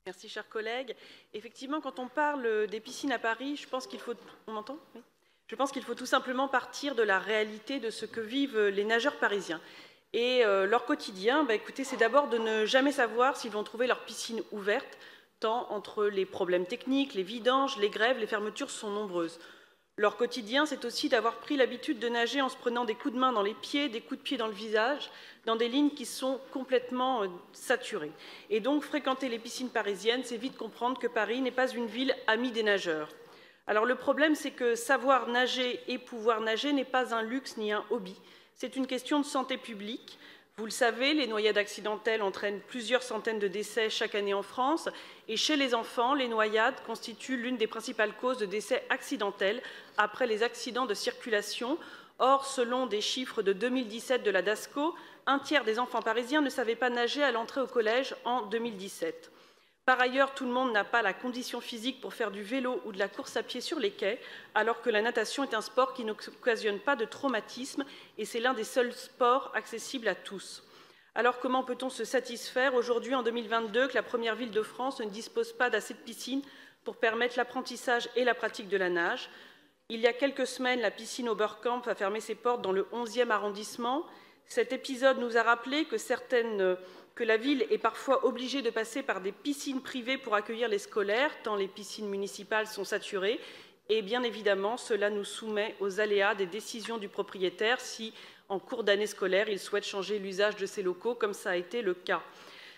Merci, chers collègues. Effectivement, quand on parle des piscines à Paris, je pense qu'il faut... On m'entend ? Oui. Je pense qu'il faut tout simplement partir de la réalité de ce que vivent les nageurs parisiens. Et leur quotidien, écoutez, c'est d'abord de ne jamais savoir s'ils vont trouver leur piscine ouverte, tant entre les problèmes techniques, les vidanges, les grèves, les fermetures sont nombreuses. Leur quotidien, c'est aussi d'avoir pris l'habitude de nager en se prenant des coups de main dans les pieds, des coups de pied dans le visage, dans des lignes qui sont complètement saturées. Et donc, fréquenter les piscines parisiennes, c'est vite comprendre que Paris n'est pas une ville amie des nageurs. Alors, le problème, c'est que savoir nager et pouvoir nager n'est pas un luxe ni un hobby. C'est une question de santé publique. Vous le savez, les noyades accidentelles entraînent plusieurs centaines de décès chaque année en France. Et chez les enfants, les noyades constituent l'une des principales causes de décès accidentels après les accidents de circulation. Or, selon des chiffres de 2017 de la DASCO, un tiers des enfants parisiens ne savaient pas nager à l'entrée au collège en 2017. Par ailleurs, tout le monde n'a pas la condition physique pour faire du vélo ou de la course à pied sur les quais, alors que la natation est un sport qui n'occasionne pas de traumatisme et c'est l'un des seuls sports accessibles à tous. Alors comment peut-on se satisfaire aujourd'hui, en 2022, que la première ville de France ne dispose pas d'assez de piscines pour permettre l'apprentissage et la pratique de la nage? Il y a quelques semaines, la piscine Oberkampf a fermé ses portes dans le 11e arrondissement. Cet épisode nous a rappelé que la ville est parfois obligée de passer par des piscines privées pour accueillir les scolaires, tant les piscines municipales sont saturées. Et bien évidemment, cela nous soumet aux aléas des décisions du propriétaire si, en cours d'année scolaire, il souhaite changer l'usage de ces locaux, comme ça a été le cas.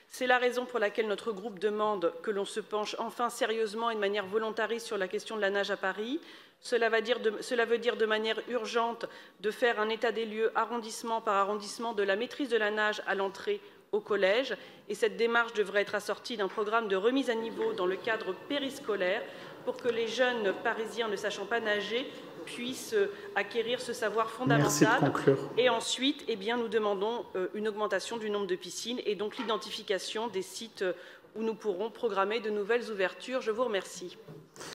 C'est la raison pour laquelle notre groupe demande que l'on se penche enfin sérieusement et de manière volontariste sur la question de la nage à Paris. Cela veut dire de manière urgente de faire un état des lieux arrondissement par arrondissement de la maîtrise de la nage à l'entrée au collège. Et cette démarche devrait être assortie d'un programme de remise à niveau dans le cadre périscolaire pour que les jeunes parisiens ne sachant pas nager puissent acquérir ce savoir fondamental. Et ensuite, nous demandons une augmentation du nombre de piscines et donc l'identification des sites où nous pourrons programmer de nouvelles ouvertures. Je vous remercie.